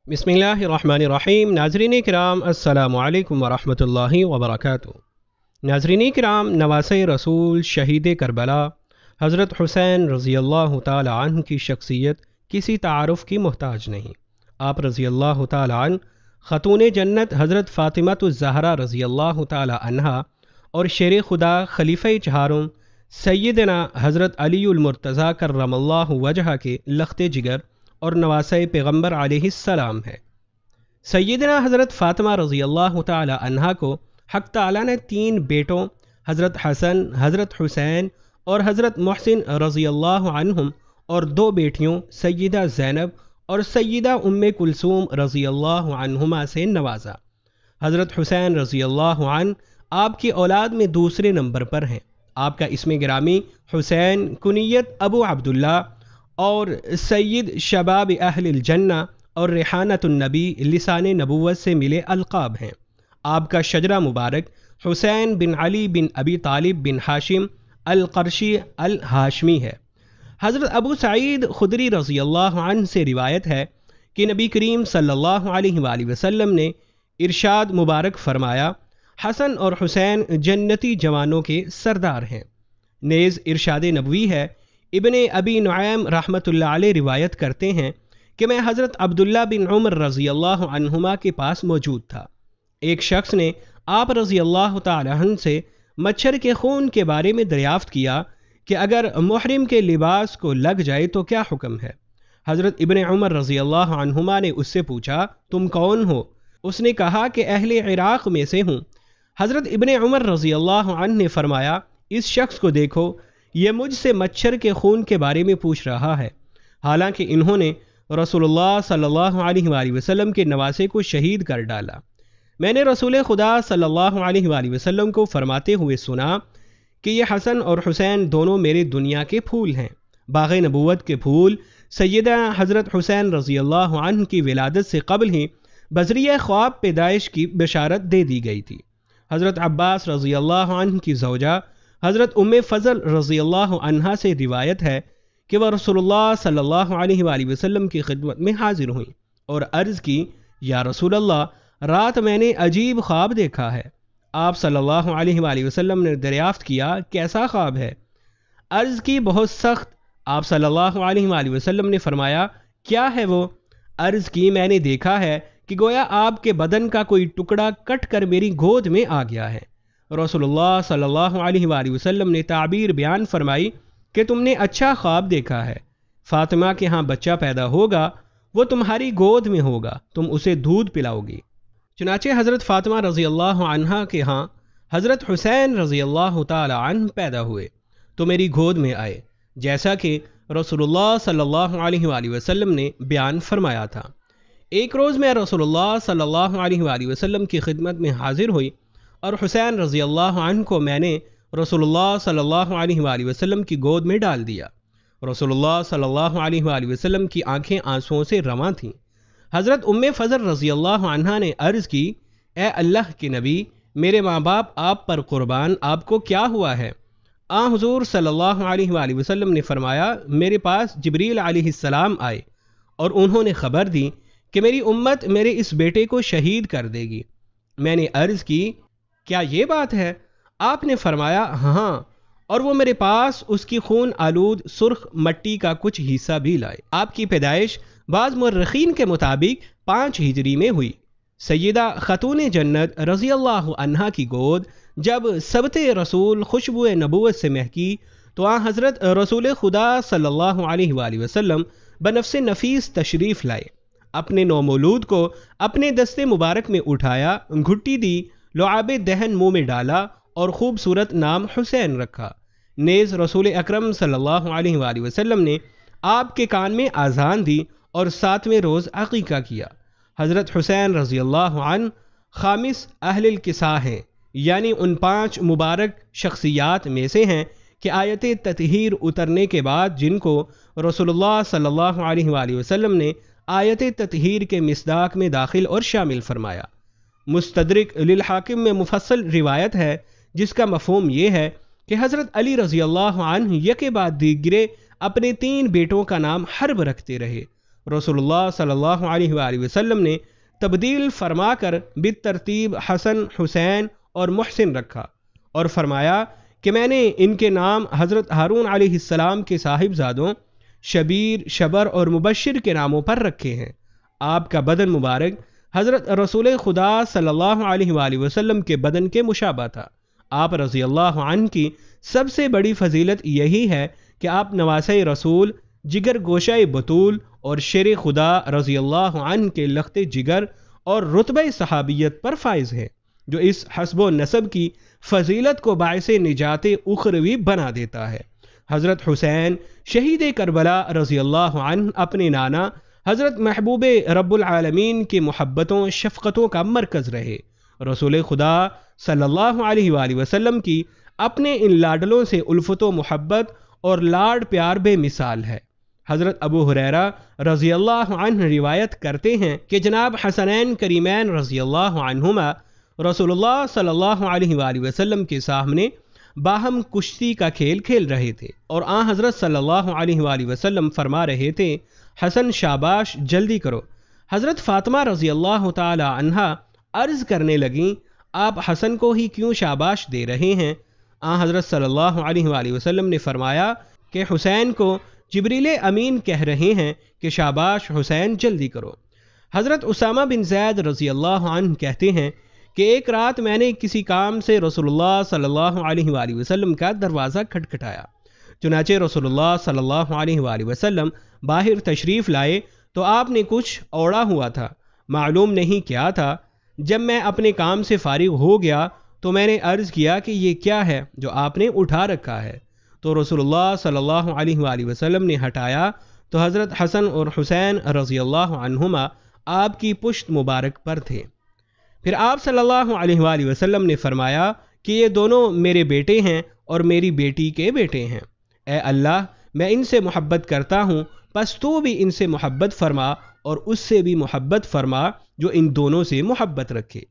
बिस्मिल्लाहिर्रहमानिर्रहीम। नाज़रीन किराम अस्सलामु अलैकुम वरहमतुल्लाहि वबरकातुहू। नाज़रीन किराम, नवासे रसूल शहीद करबला हज़रत हुसैन रज़ी अल्लाह ताला अन्हु की शख्सियत किसी तारुफ़ की मोहताज नहीं। आप रज़ी अल्लाह ताला अन्हा ख़तून जन्नत हज़रत फ़ातिमा रज़ी अल्लाह ताला अन्हा और शेर खुदा खलीफ़े चहारों सैयदना हज़रत अलीउल मुर्तज़ा कर्रमल्लाहु वजह के लख्ते जिगर और नवासे पैगम्बर अलैहिस्सलाम है। सैयदना हज़रत फ़ातिमा रज़ी अल्लाह ताला अन्हा को हक़ ताला ने 3 बेटों हज़रत हसन, हज़रत हुसैन और हज़रत मोहसिन रज़ी अल्लाह अन्हुम और 2 बेटियों सैयदा ज़ैनब और सैयदा उम्मे कुलसूम रज़ी अल्लाह अन्हुमा से नवाजा। हज़रत हुसैन रज़ी अल्लाह अन्हु आपकी औलाद में दूसरे नंबर पर हैं। आपका इस्म गिरामी हुसैन, कुनियत अबू अब्दुल्ला और सैयद शबाब अहलिल जन्ना और रेहानतुन नबी लिसान नबूवत से मिले अलक़ाब हैं। आपका शजरा मुबारक हुसैन बिन अली बिन अबी तालिब बिन हाशिम अल क़रशी अल हाशमी है। हज़रत अबू सईद खुदरी रज़ी अल्लाह अन्हु से रिवायत है कि नबी करीम सल्लल्लाहु अलैहि वसल्लम ने इरशाद मुबारक फरमाया, हसन और हुसैन जन्नती जवानों के सरदार हैं। नेज़ इरशाद नबवी है, इब्ने अबी नुआइम रहमतुल्लाह अलैह रिवायत करते हैं कि मैं हज़रत अब्दुल्ला बिन उमर रज़ी अल्लाह अन्हुमा के पास मौजूद था। एक शख्स ने आप रज़ी अल्लाह ताला अन्हु से मच्छर के खून के बारे में दरियाफ्त किया कि अगर मुहरिम के लिबास को लग जाए तो क्या हुक्म है। हज़रत इब्ने उमर रज़ी अल्लाह अन्हुमा ने उससे पूछा, तुम कौन हो? उसने कहा कि अहले इराक़ में से हूँ। हज़रत इब्ने उमर रज़ी अल्लाह अन्हु ने फरमाया, इस शख्स को देखो, ये मुझसे मच्छर के खून के बारे में पूछ रहा है। हालांकि इन्होंने रसूलुल्लाह सल्लल्लाहु अलैहि वसल्लम के नवासे को शहीद कर डाला। मैंने रसूल खुदा सल्लल्लाहु अलैहि वसल्लम को फरमाते हुए सुना कि ये हसन और हुसैन दोनों मेरे दुनिया के फूल हैं। बाग़ नबूवत के फूल सैयदा हज़रत हुसैन रज़ी अल्लाह अन्हु की विलादत से कबल ही बज़रिया ख्वाब पैदाइश की बशारत दे दी गई थी। हज़रत अब्बास रज़ी अल्लाह अन्हु की ज़ौजा हज़रत उम्मे फ़ज़ल रज़ी अल्लाह अन्हा से रिवायत है कि वह रसूलुल्लाह सल्लल्लाहु अलैहि वसल्लम की खिदमत में हाजिर हुई और अर्ज़ की, या रसूल अल्लाह, रात मैंने अजीब ख्वाब देखा है। आप सल्लल्लाहु अलैहि वसल्लम ने दरियाफ्त किया, कैसा ख्वाब है? अर्ज़ की, बहुत सख्त। आप सल्लल्लाहु अलैहि वसल्लम ने फरमाया, क्या है वो? अर्ज़ की, मैंने देखा है कि गोया आपके बदन का कोई टुकड़ा कट कर मेरी गोद में आ गया है। रसूलुल्लाह सल्लल्लाहु अलैहि वसल्लम ने ताबीर बयान फरमाई कि तुमने अच्छा ख्वाब देखा है। फातिमा के यहाँ बच्चा पैदा होगा, वो तुम्हारी गोद में होगा, तुम उसे दूध पिलाओगी। चुनाचे हज़रत फातिमा रज़ी अल्लाह अन्हा के यहाँ हज़रत हुसैन रज़ी अल्लाह ताला अन्हु पैदा हुए तो मेरी गोद में आए, जैसा कि रसूलुल्लाह सल्लल्लाहु अलैहि वसल्लम ने बयान फरमाया था। एक रोज़ मैं रसूलुल्लाह सल्लल्लाहु अलैहि वसल्लम की खिदमत में हाजिर हुई और हुसैन रज़ी अल्लाह अन्हु को मैंने रसूलुल्लाह सल्लल्लाहु अलैहि वसल्लम की गोद में डाल दिया। रसूलुल्लाह सल्लल्लाहु अलैहि वसल्लम की आंखें आंसुओं से रवां थीं। हज़रत उम्मे फ़ज़ल रज़ी अल्लाह अन्हा ने अर्ज़ की, ए अल्लाह के नबी, मेरे माँ बाप आप पर कुर्बान, आपको क्या हुआ है? हुज़ूर सल्लल्लाहु अलैहि वसल्लम ने फरमाया, मेरे पास जिब्रील अलैहिस्सलाम आए और उन्होंने खबर दी कि मेरी उम्मत मेरे इस बेटे को शहीद कर देगी। मैंने अर्ज़ की, क्या ये बात है? आपने फरमाया, हाँ, और वो मेरे पास उसकी खून आलूद सुर्ख मट्टी का कुछ हिस्सा भी लाए। आपकी पैदाइश बाज़ मुर्रखीन के मुताबिक 5 हिजरी में हुई। सैयदा ख़तून जन्नत रज़ी अल्लाह अन्हा की गोद जब सबते रसूल खुशबू नबूवत से महकी तो हज़रत रसूल खुदा सल्लल्लाहु अलैहि वसल्लम बनफ़्स नफीस तशरीफ़ लाए। अपने नौमौलूद को अपने दस्ते मुबारक में उठाया, घुट्टी दी, लुआब दहन मुँह में डाला और खूबसूरत नाम हुसैन रखा। नेज़ रसूल अकरम सल्लल्लाहु अलैहि वसल्लम ने आपके कान में आज़ान दी और 7वें रोज़ अक़ीक़ा किया। हज़रत हुसैन रज़ी अल्लाह अन्हु खामिस अहलिल किसा हैं, यानी उन 5 मुबारक शख्सियात में से हैं कि आयत ततहीर उतरने के बाद जिनको रसूलुल्लाह सल्लल्लाहु अलैहि वसल्लम ने आयत ततहीर के मिसदाक में दाखिल और शामिल फरमाया। मुस्तदरिक लिल हाकिम में मुफस्सल रिवायत है जिसका मफ़हूम ये है कि हज़रत अली रज़ी अल्लाह अन्हु यके बाद दीगरे अपने 3 बेटों का नाम हर्ब रखते रहे रसूलुल्लाह सल्लल्लाहु अलैहि वसल्लम ने तब्दील फरमा कर बितरतीब हसन, हुसैन और मुहसिन रखा और फरमाया कि मैंने इनके नाम हज़रत हारून अलैहिस्सलाम के साहिबजादों शबीर, शबर और मुबश्शिर के नामों पर रखे हैं। आपका बदन मुबारक हज़रत रसूल खुदा सल्लल्लाहु अलैहि वसल्लम के बदन के मुशाबा था। आप रज़ी अल्लाह अन्हु की सबसे बड़ी फजीलत यही है कि आप नवासे रसूल, जिगर गोशाए बतूल और शेर खुदा रज़ी अल्लाह अन्हु के लख्ते जिगर और रुतबे सहाबियत पर फाइज है, जो इस हस्बो नसब की फजीलत को बाइसे निजात उखरवी बना देता है। हज़रत हुसैन शहीद करबला रज़ी अल्लाह अन्हु अपने नाना हज़रत महबूब रब्बुल आलमीन की मोहब्बतों, शफ़क़तों का मरकज़ रहे। रसूल खुदा सल्लल्लाहु अलैहि वसल्लम की अपने इन लाडलों से उल्फतो मोहब्बत और लाड प्यार बेमिसाल है। हज़रत अबू हुरैरा रज़ी अल्लाह अन्हु रिवायत करते हैं कि जनाब हसनैन करीमैन रज़ी अल्लाह अन्हुमा रसूलुल्लाह सल्लल्लाहु अलैहि वसल्लम के सामने बाहम कुश्ती का खेल खेल रहे थे और हज़रत सल्लल्लाहु अलैहि वसल्लम फरमा रहे थे, हसन शाबाश, जल्दी करो। हज़रत फ़ातिमा रज़ी अल्लाह ताला अन्हा अर्ज़ करने लगीं, आप हसन को ही क्यों शाबाश दे रहे हैं? हज़रत सल्लल्लाहु अलैहि वसल्लम ने फरमाया कि हुसैन को जिब्रील अमीन कह रहे हैं कि शाबाश हुसैन, जल्दी करो। हज़रत उसामा बिन ज़ैद रज़ी अल्लाह अन्हु कहते हैं कि एक रात मैंने किसी काम से रसूलुल्लाह सल्लल्लाहु अलैहि वसल्लम का दरवाज़ा खटखटाया। चुनाचे रसूलुल्लाह सल्लल्लाहु अलैहि वसल्लम बाहर तशरीफ़ लाए तो आपने कुछ ओढ़ा हुआ था, मालूम नहीं क्या था। जब मैं अपने काम से फारिग हो गया तो मैंने अर्ज़ किया कि ये क्या है जो आपने उठा रखा है? तो रसूलुल्लाह सल्लल्लाहु अलैहि वसल्लम ने हटाया तो हज़रत हसन और हुसैन रज़ी अल्लाह अन्हुमा आपकी पुश्त मुबारक पर थे। फिर आप सल्लल्लाहु अलैहि वसल्लम ने फरमाया कि ये दोनों मेरे बेटे हैं और मेरी बेटी के बेटे हैं। ए अल्लाह, मैं इनसे मोहब्बत करता हूँ, बस तू भी इनसे मोहब्बत फरमा और उससे भी मोहब्बत फरमा जो इन दोनों से मोहब्बत रखे।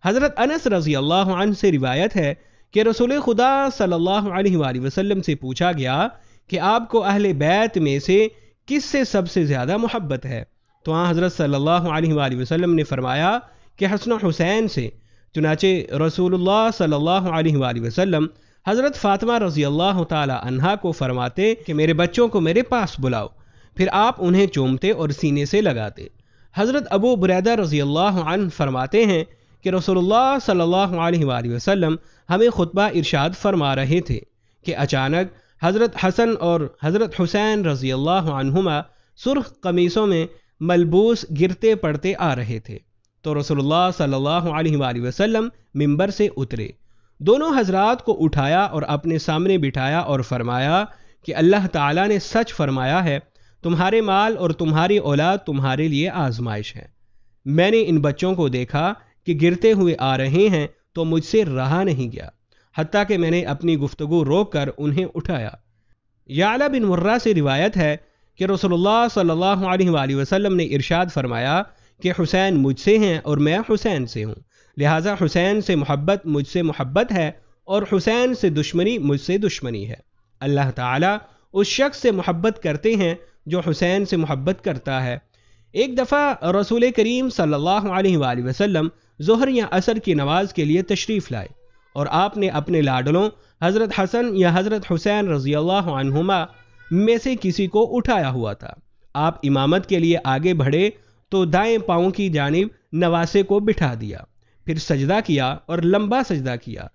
हज़रत अनस रज़ी अल्लाह अन्हु से रिवायत है कि रसूल खुदा सल्लल्लाहु अलैहि वसल्लम से पूछा गया कि आपको अहले बैत में से किससे सबसे ज़्यादा मोहब्बत है? तो हज़रत सल्लल्लाहु अलैहि वसल्लम ने फरमाया कि हसन हुसैन से। चुनाचे रसूलुल्लाह सल्लल्लाहु अलैहि वसल्लम हज़रत फ़ातिमा रज़ी अल्लाह ताला अन्हा को फरमाते कि मेरे बच्चों को मेरे पास बुलाओ। फिर आप उन्हें चूमते और सीने से लगाते। हज़रत अबू बुरैदा रज़ी अल्लाह अन्हु फरमाते हैं कि रसूलुल्लाह सल्लल्लाहु अलैहि वसल्लम हमें खुतबा इरशाद फरमा रहे थे कि अचानक हज़रत हसन और हज़रत हुसैन रज़ी अल्लाह अन्हुमा सुर्ख कमीसों में मलबूस गिरते पड़ते आ रहे थे। तो रसूलुल्लाह सल्लल्लाहु अलैहि वसल्लम मिंबर से उतरे, दोनों हजरात को उठाया और अपने सामने बिठाया और फरमाया कि अल्लाह ताला ने सच फरमाया है, तुम्हारे माल और तुम्हारी औलाद तुम्हारे लिए आजमाइश है। मैंने इन बच्चों को देखा कि गिरते हुए आ रहे हैं तो मुझसे रहा नहीं गया, हत्ता कि मैंने अपनी गुफ्तगू रोक कर उन्हें उठाया। याला बिन मुर्रा से रिवायत है कि रसूलुल्लाह सल्लल्लाहु अलैहि वसल्लम ने इरशाद फरमाया कि हुसैन मुझसे हैं और मैं हुसैन से हूँ, लिहाजा हुसैन से मोहब्बत मुझसे मोहब्बत है और हुसैन से दुश्मनी मुझसे दुश्मनी है। अल्लाह ताला उस शख्स से मोहब्बत करते हैं जो हुसैन से मोहब्बत करता है। एक दफ़ा रसूल करीम सल्लल्लाहु अलैहि वसल्लम ज़ोहर या असर की नमाज के लिए तशरीफ़ लाए और आपने अपने लाडलों हज़रत हसन या हज़रत हुसैन रज़ी अल्लाह अन्हुमा में से किसी को उठाया हुआ था। आप इमामत के लिए आगे बढ़े तो दाएं पाँव की जानिब नवासे को बिठा दिया, फिर सजदा किया और लंबा सजदा किया।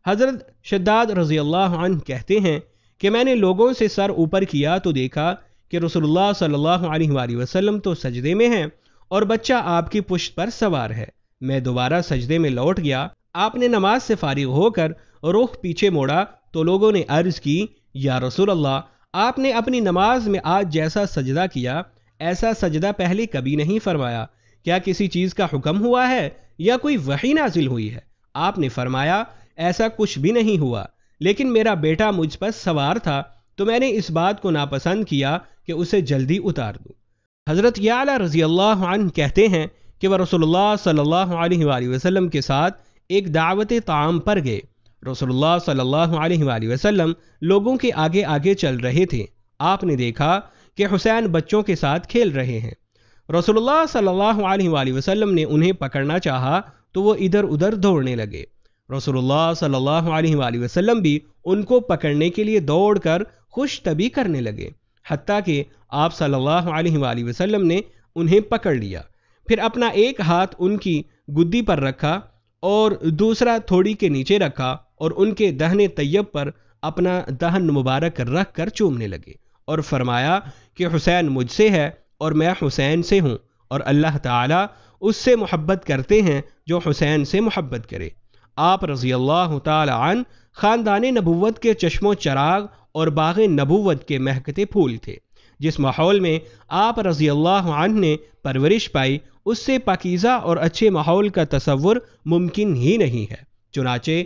हज़रत शद्दाद रज़ी अल्लाह अन्हु कहते हैं कि मैंने लोगों से सर ऊपर किया तो देखा कि रसूलुल्लाह सल्लल्लाहु अलैहि वसल्लम तो सजदे में हैं और बच्चा आपकी पुश्त पर सवार है। मैं दोबारा सजदे में लौट गया। आपने नमाज से फारिग होकर रुख पीछे मोड़ा तो लोगों ने अर्ज़ की, या रसूल अल्लाह, आपने अपनी नमाज में आज जैसा सजदा किया ऐसा सजदा पहले कभी नहीं फरमाया, क्या किसी चीज़ का हुक्म हुआ है या कोई वही नाजिल हुई है? आपने फरमाया, ऐसा कुछ भी नहीं हुआ, लेकिन मेरा बेटा मुझ पर सवार था तो मैंने इस बात को नापसंद किया कि उसे जल्दी उतार दूं। हज़रत याला रज़ी अल्लाह अन्हु कहते हैं कि वह रसूलुल्लाह सल्लल्लाहु अलैहि वसल्लम के साथ एक दावत ताम पर गए। रसूलुल्लाह सल्लल्लाहु अलैहि वसल्लम लोगों के आगे आगे चल रहे थे। आपने देखा कि हुसैन बच्चों के साथ खेल रहे हैं। रसूलुल्लाह सल्लल्लाहु अलैहि वसल्लम ने उन्हें पकड़ना चाहा तो वो इधर उधर दौड़ने लगे। रसूलुल्लाह सल्लल्लाहु अलैहि वसल्लम भी उनको पकड़ने के लिए दौड़कर खुश तबी करने लगे, हत्ता कि आप सल्लल्लाहु अलैहि वसल्लम ने उन्हें पकड़ लिया। फिर अपना एक हाथ उनकी गुद्दी पर रखा और दूसरा थोड़ी के नीचे रखा और उनके दहने तैयब पर अपना दहन मुबारक रख कर चूमने लगे और फरमाया कि हुसैन मुझसे है और मैं हुसैन से हूँ, और अल्लाह ताला उससे मोहब्बत करते हैं जो हुसैन से मोहब्बत करे। आप रज़ी अल्लाह ताला अन ख़ानदान नबूवत के चश्मो चराग और बाग़ नबूवत के महकते फूल थे। जिस माहौल में आप रज़ी अल्लाह अन्हु ने परवरिश पाई, उससे पाकीज़ा और अच्छे माहौल का तसव्वुर मुमकिन ही नहीं है। चुनाचे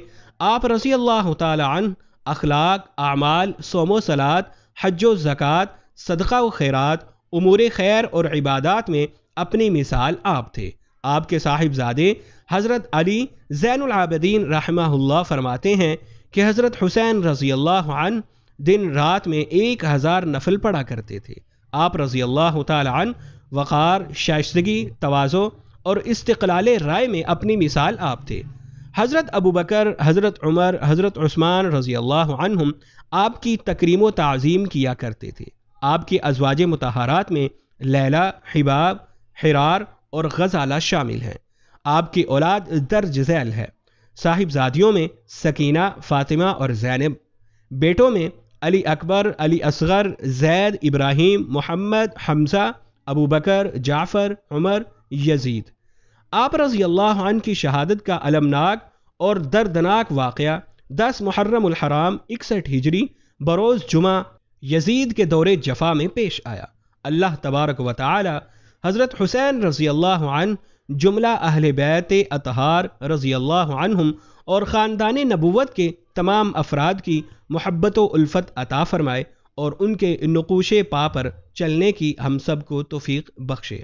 आप रज़ी अल्लाह ताला अन्हु अखलाक, आमाल, सोमो सलात, हज्जो ज़कात, सदका व खैरात, उमूर खैर और इबादात में अपनी मिसाल आप थे। आपके साहिबजादे हज़रत अली ज़ैनुल आबिदीन रहमहुल्लाह फरमाते हैं कि हज़रत हुसैन रज़ी अल्लाह अन्हु दिन रात में 1000 नफल पढ़ा करते थे। आप रज़ी अल्लाह ताला अन्हु वक़ार, शाइस्तगी, तवाज़ो और इस्तिक़लाल राय में अपनी मिसाल आप थे। हज़रत अबू बकर, हज़रत उमर, हज़रत उस्मान रज़ी अल्लाह अन्हुम आपकी तकरीम व ताज़ीम किया करते थे। आपकी अज़वाज मुतहरात में लैला, हिबाब, हिरार और गज़ाला शामिल हैं। आपकी औलाद दर्ज झैल है। साहिबजादियों में सकीना, फ़ातिमा और ज़ैनब। बेटों में अली अकबर, अली असगर, ज़ैद, इब्राहीम, मोहम्मद, हमज़ा, अबू बकर, जाफ़र, उमर, यजीद। आप रज़ी अल्लाह अन्हु की शहादत का अलमनाक और दर्दनाक वाक़या 10 मुहर्रम उल हराम 61 हिजरी बरोज़ जुमा यजीद के दौरे जफ़ा में पेश आया। अल्लाह तबारक व तआला हज़रत हुसैन रज़ी अल्लाह अन्हु जुमला अहले बैत अतहार रज़ी अल्लाह अन्हुम और ख़ानदान नबूवत के तमाम अफराद की मोहब्बत व उल्फत अता फ़रमाए और उनके नक़ूशे पा पर चलने की हम सब को तौफ़ीक़ बख्शे।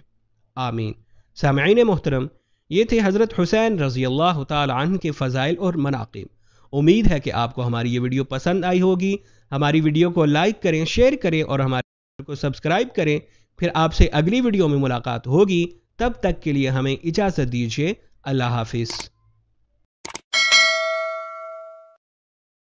आमीन। सामईन मोहतरम, ये थे हज़रत हुसैन रज़ी अल्लाह ताला अन्हु के फ़ज़ाइल और मनाक़िब। उम्मीद है कि आपको हमारी ये वीडियो पसंद आई होगी। हमारी वीडियो को लाइक करें, शेयर करें और हमारे चैनल को सब्सक्राइब करें। फिर आपसे अगली वीडियो में मुलाकात होगी। तब तक के लिए हमें इजाज़त दीजिए। अल्लाह हाफ़िज़।